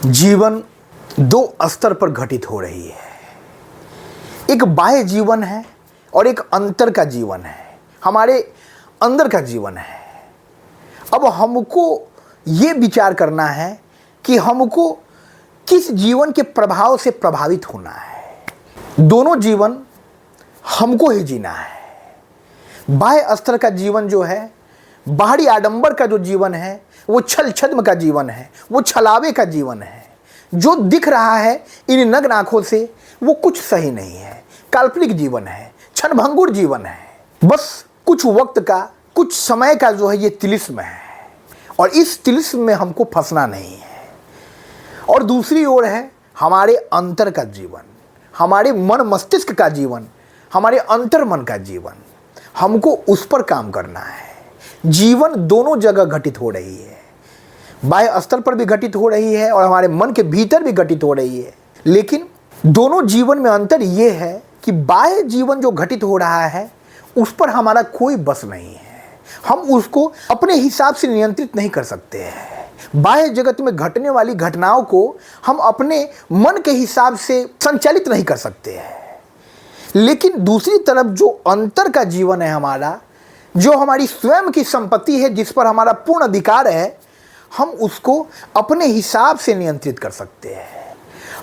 जीवन दो स्तर पर घटित हो रही है। एक बाह्य जीवन है और एक अंतर का जीवन है, हमारे अंदर का जीवन है। अब हमको ये विचार करना है कि हमको किस जीवन के प्रभाव से प्रभावित होना है। दोनों जीवन हमको ही जीना है। बाह्य स्तर का जीवन जो है, बाहरी आडंबर का जो जीवन है, वो छल छद्म का जीवन है, वो छलावे का जीवन है। जो दिख रहा है इन नग्न आंखों से वो कुछ सही नहीं है, काल्पनिक जीवन है, क्षणभंगुर जीवन है। बस कुछ वक्त का, कुछ समय का जो है ये तिलिस्म है और इस तिलिस्म में हमको फंसना नहीं है। और दूसरी ओर है हमारे अंतर का जीवन, हमारे मन मस्तिष्क का जीवन, हमारे अंतर मन का जीवन। हमको उस पर काम करना है। जीवन दोनों जगह घटित हो रही है, बाह्य स्तर पर भी घटित हो रही है और हमारे मन के भीतर भी घटित हो रही है। लेकिन दोनों जीवन में अंतर ये है कि बाह्य जीवन जो घटित हो रहा है उस पर हमारा कोई बस नहीं है। हम उसको अपने हिसाब से नियंत्रित नहीं कर सकते हैं। बाह्य जगत में घटने वाली घटनाओं को हम अपने मन के हिसाब से संचालित नहीं कर सकते हैं। लेकिन दूसरी तरफ जो अंतर का जीवन है हमारा, जो हमारी स्वयं की संपत्ति है, जिस पर हमारा पूर्ण अधिकार है, हम उसको अपने हिसाब से नियंत्रित कर सकते हैं।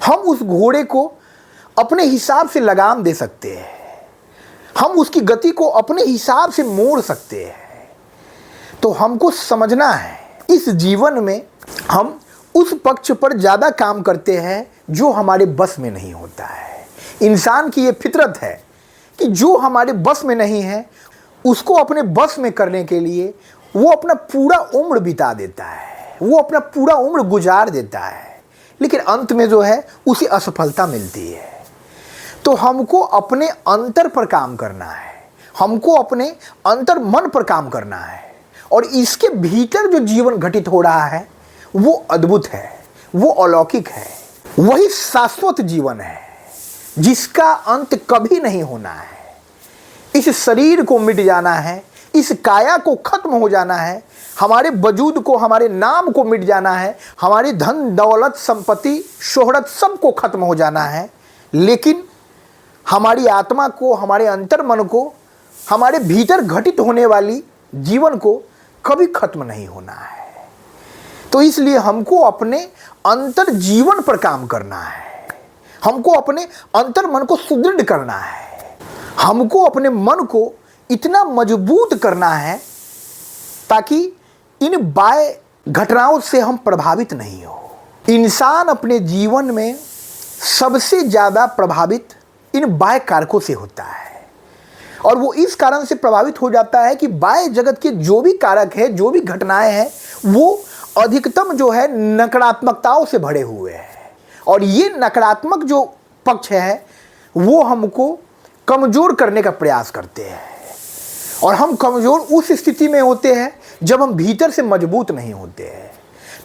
हम उस घोड़े को अपने हिसाब से लगाम दे सकते हैं। हम उसकी गति को अपने हिसाब से मोड़ सकते हैं। तो हमको समझना है इस जीवन में हम उस पक्ष पर ज़्यादा काम करते हैं जो हमारे बस में नहीं होता है। इंसान की ये फितरत है कि जो हमारे बस में नहीं है उसको अपने बस में करने के लिए वो अपना पूरा उम्र बिता देता है, वो अपना पूरा उम्र गुजार देता है, लेकिन अंत में जो है उसे असफलता मिलती है। तो हमको अपने अंतर पर काम करना है, हमको अपने अंतर मन पर काम करना है और इसके भीतर जो जीवन घटित हो रहा है वो अद्भुत है, वो अलौकिक है, वही शाश्वत जीवन है जिसका अंत कभी नहीं होना है। इस शरीर को मिट जाना है, इस काया को खत्म हो जाना है, हमारे वजूद को, हमारे नाम को मिट जाना है, हमारी धन दौलत संपत्ति शोहरत सबको खत्म हो जाना है। लेकिन हमारी आत्मा को, हमारे अंतर मन को, हमारे भीतर घटित होने वाली जीवन को कभी खत्म नहीं होना है। तो इसलिए हमको अपने अंतर जीवन पर काम करना है, हमको अपने अंतर मन को सुदृढ़ करना है, हमको अपने मन को इतना मजबूत करना है ताकि इन बाह्य घटनाओं से हम प्रभावित नहीं हो। इंसान अपने जीवन में सबसे ज़्यादा प्रभावित इन बाह्य कारकों से होता है और वो इस कारण से प्रभावित हो जाता है कि बाह्य जगत के जो भी कारक है, जो भी घटनाएं हैं, वो अधिकतम जो है नकारात्मकताओं से भरे हुए हैं और ये नकारात्मक जो पक्ष है वो हमको कमज़ोर करने का प्रयास करते हैं और हम कमज़ोर उस स्थिति में होते हैं जब हम भीतर से मजबूत नहीं होते हैं।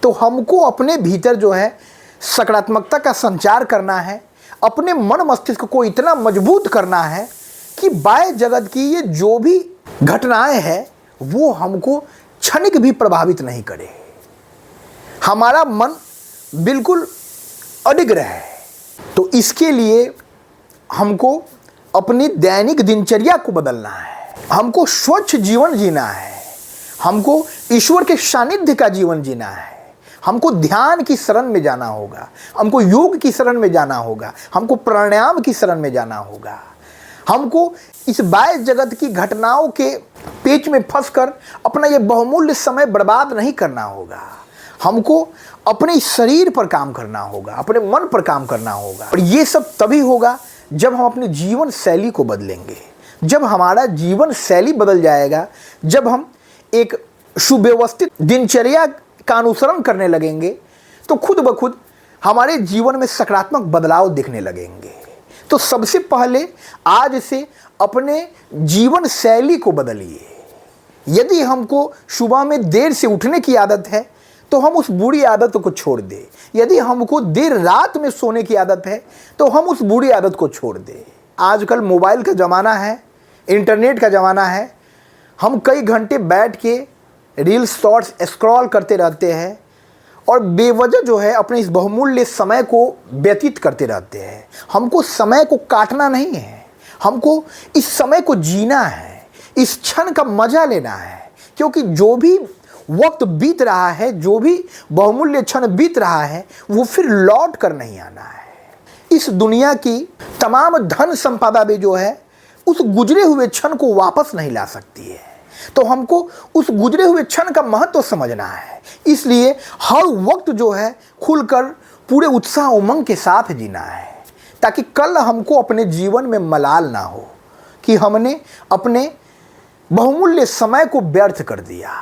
तो हमको अपने भीतर जो है सकारात्मकता का संचार करना है, अपने मन मस्तिष्क को इतना मजबूत करना है कि बाह्य जगत की ये जो भी घटनाएं हैं वो हमको क्षणिक भी प्रभावित नहीं करे, हमारा मन बिल्कुल अडिग रहे। तो इसके लिए हमको अपनी दैनिक दिनचर्या को बदलना है, हमको स्वच्छ जीवन जीना है, हमको ईश्वर के सानिध्य का जीवन जीना है, हमको ध्यान की शरण में जाना होगा, हमको योग की शरण में जाना होगा, हमको प्राणायाम की शरण में जाना होगा। हमको इस बाह्य जगत की घटनाओं के पेच में फंसकर अपना ये बहुमूल्य समय बर्बाद नहीं करना होगा। हमको अपने शरीर पर काम करना होगा, अपने मन पर काम करना होगा और ये सब तभी होगा जब हम अपनी जीवन शैली को बदलेंगे। जब हमारा जीवन शैली बदल जाएगा, जब हम एक सुव्यवस्थित दिनचर्या का अनुसरण करने लगेंगे तो खुद ब खुद हमारे जीवन में सकारात्मक बदलाव दिखने लगेंगे। तो सबसे पहले आज से अपने जीवन शैली को बदलिए। यदि हमको सुबह में देर से उठने की आदत है तो हम उस बुरी आदत को छोड़ दें। यदि हमको देर रात में सोने की आदत है तो हम उस बुरी आदत को छोड़ दें। आजकल मोबाइल का ज़माना है, इंटरनेट का ज़माना है, हम कई घंटे बैठ के रील्स शॉर्ट्स स्क्रॉल करते रहते हैं और बेवजह जो है अपने इस बहुमूल्य समय को व्यतीत करते रहते हैं। हमको समय को काटना नहीं है, हमको इस समय को जीना है, इस क्षण का मजा लेना है, क्योंकि जो भी वक्त बीत रहा है, जो भी बहुमूल्य क्षण बीत रहा है, वो फिर लौट कर नहीं आना है। इस दुनिया की तमाम धन संपदा भी जो है उस गुजरे हुए क्षण को वापस नहीं ला सकती है। तो हमको उस गुजरे हुए क्षण का महत्व समझना है। इसलिए हर वक्त जो है खुलकर पूरे उत्साह उमंग के साथ जीना है, ताकि कल हमको अपने जीवन में मलाल ना हो कि हमने अपने बहुमूल्य समय को व्यर्थ कर दिया।